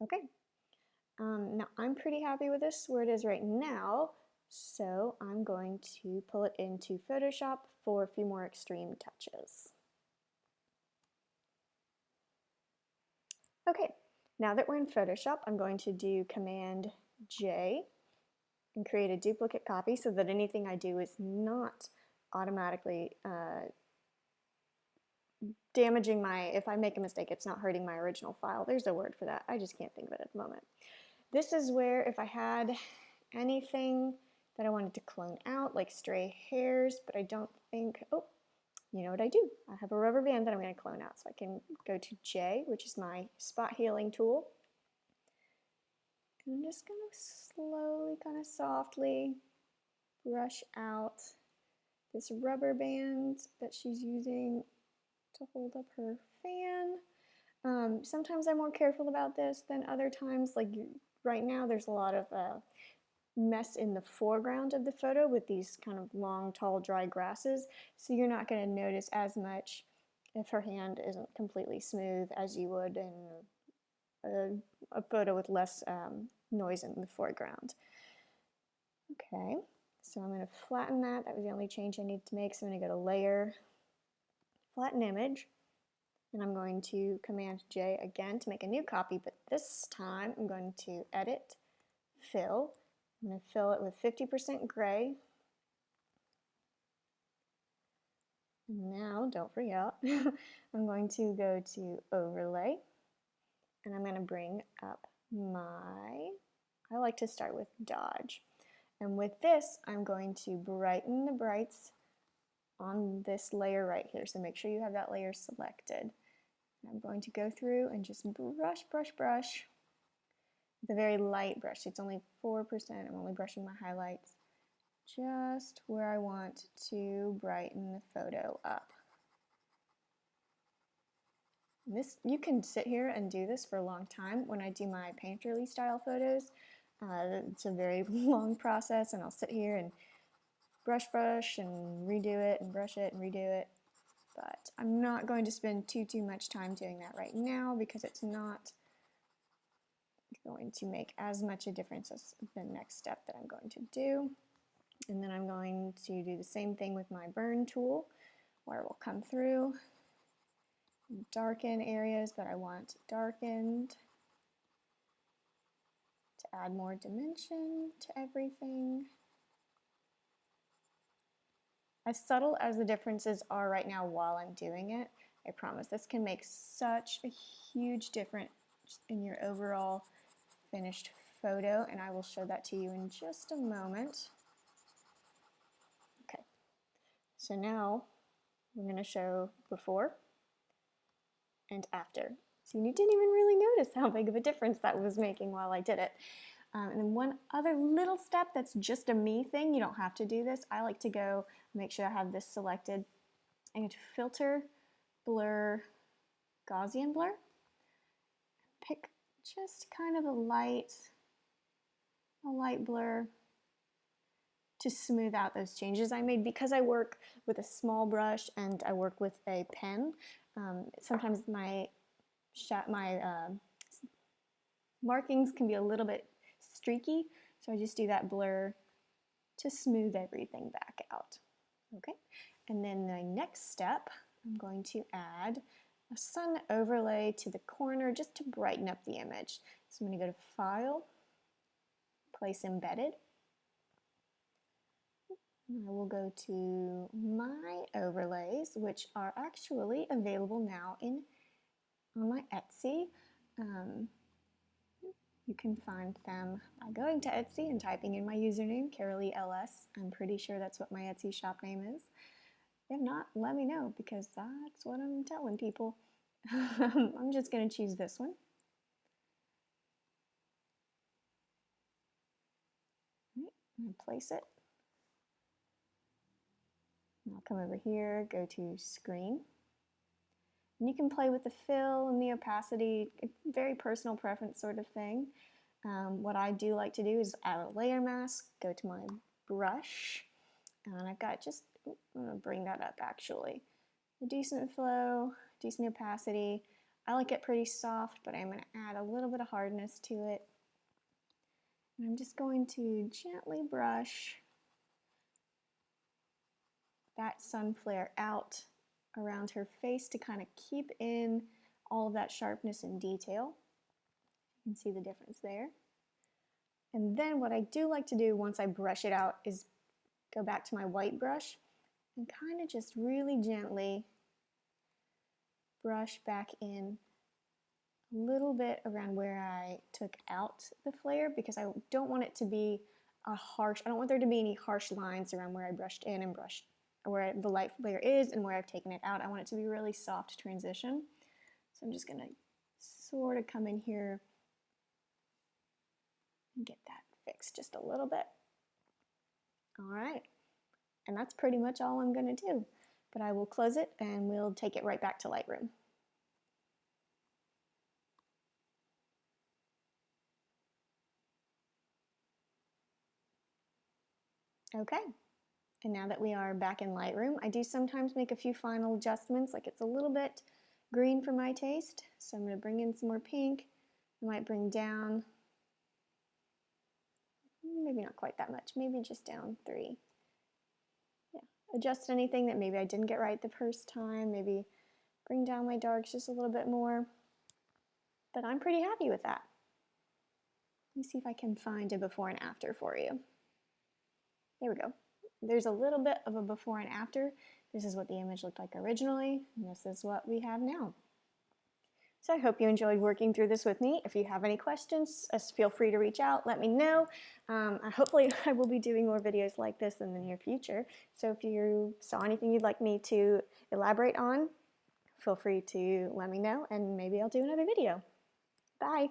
Okay, now I'm pretty happy with this where it is right now, so I'm going to pull it into Photoshop for a few more extreme touches. Okay, now that we're in Photoshop, I'm going to do Command J and create a duplicate copy so that anything I do is not automatically damaging if I make a mistake, it's not hurting my original file. There's a word for that. I just can't think of it at the moment. This is where if I had anything that I wanted to clone out, like stray hairs, but I don't think, oh, you know what I do? I have a rubber band that I'm going to clone out. So I can go to J, which is my spot healing tool. And I'm just going to slowly, kind of softly brush out this rubber band that she's using to hold up her fan. Sometimes I'm more careful about this than other times. Like right now, there's a lot of mess in the foreground of the photo with these kind of long, tall, dry grasses. So you're not going to notice as much if her hand isn't completely smooth as you would in a photo with less noise in the foreground. Okay, so I'm going to flatten that. That was the only change I need to make. So I'm going to go to Layer, Flatten Image, and I'm going to Command J again to make a new copy, but this time I'm going to Edit, Fill. I'm going to fill it with 50% gray. And now, don't forget, I'm going to go to Overlay, and I'm going to bring up I like to start with Dodge. And with this, I'm going to brighten the brights on this layer right here. So make sure you have that layer selected. I'm going to go through and just brush, brush, brush with a very light brush. It's only 4%. I'm only brushing my highlights just where I want to brighten the photo up. This, you can sit here and do this for a long time. When I do my painterly style photos, it's a very long process, and I'll sit here and brush, brush, and redo it, and brush it, and redo it. But I'm not going to spend too much time doing that right now because it's not going to make as much a difference as the next step that I'm going to do. And then I'm going to do the same thing with my burn tool, where it will come through and darken areas that I want darkened to add more dimension to everything. As subtle as the differences are right now while I'm doing it, I promise this can make such a huge difference in your overall finished photo, and I will show that to you in just a moment. Okay, so now we're going to show before and after. So you didn't even really notice how big of a difference that was making while I did it. And then one other little step that's just a me thing, you don't have to do this. I like to go make sure I have this selected. I'm going to filter, blur, Gaussian blur. Pick just kind of a light blur to smooth out those changes I made. Because I work with a small brush and I work with a pen, sometimes my markings can be a little bit streaky, so I just do that blur to smooth everything back out. Okay, and then the next step, I'm going to add a sun overlay to the corner just to brighten up the image. So I'm going to go to File, Place Embedded. I will go to my overlays, which are actually available now on my Etsy. You can find them by going to Etsy and typing in my username, CaroleeLS. I'm pretty sure that's what my Etsy shop name is. If not, let me know because that's what I'm telling people. I'm just going to choose this one. Right, and place it. And I'll come over here, go to Screen. And you can play with the fill and the opacity, very personal preference sort of thing. What I do like to do is add a layer mask, go to my brush, and I've got just, I'm going to bring that up actually. A decent flow, decent opacity. I like it pretty soft, but I'm going to add a little bit of hardness to it. And I'm just going to gently brush that sun flare out around her face to kind of keep in all of that sharpness and detail. You can see the difference there. And then what I do like to do once I brush it out is go back to my white brush and kind of just really gently brush back in a little bit around where I took out the flare, because I don't want it to be I don't want there to be any harsh lines around where I brushed in and brushed, where the light layer is and where I've taken it out. I want it to be a really soft transition. So I'm just going to sort of come in here and get that fixed just a little bit. All right, and that's pretty much all I'm going to do. But I will close it and we'll take it right back to Lightroom. Okay, and now that we are back in Lightroom, I do sometimes make a few final adjustments, like it's a little bit green for my taste, so I'm going to bring in some more pink. I might bring down, maybe not quite that much, maybe just down 3. Yeah, adjust anything that maybe I didn't get right the first time, maybe bring down my darks just a little bit more, but I'm pretty happy with that. Let me see if I can find a before and after for you. There we go. There's a little bit of a before and after. This is what the image looked like originally, and this is what we have now. So I hope you enjoyed working through this with me. If you have any questions, feel free to reach out, let me know. Hopefully I will be doing more videos like this in the near future. So if you saw anything you'd like me to elaborate on, feel free to let me know and maybe I'll do another video. Bye.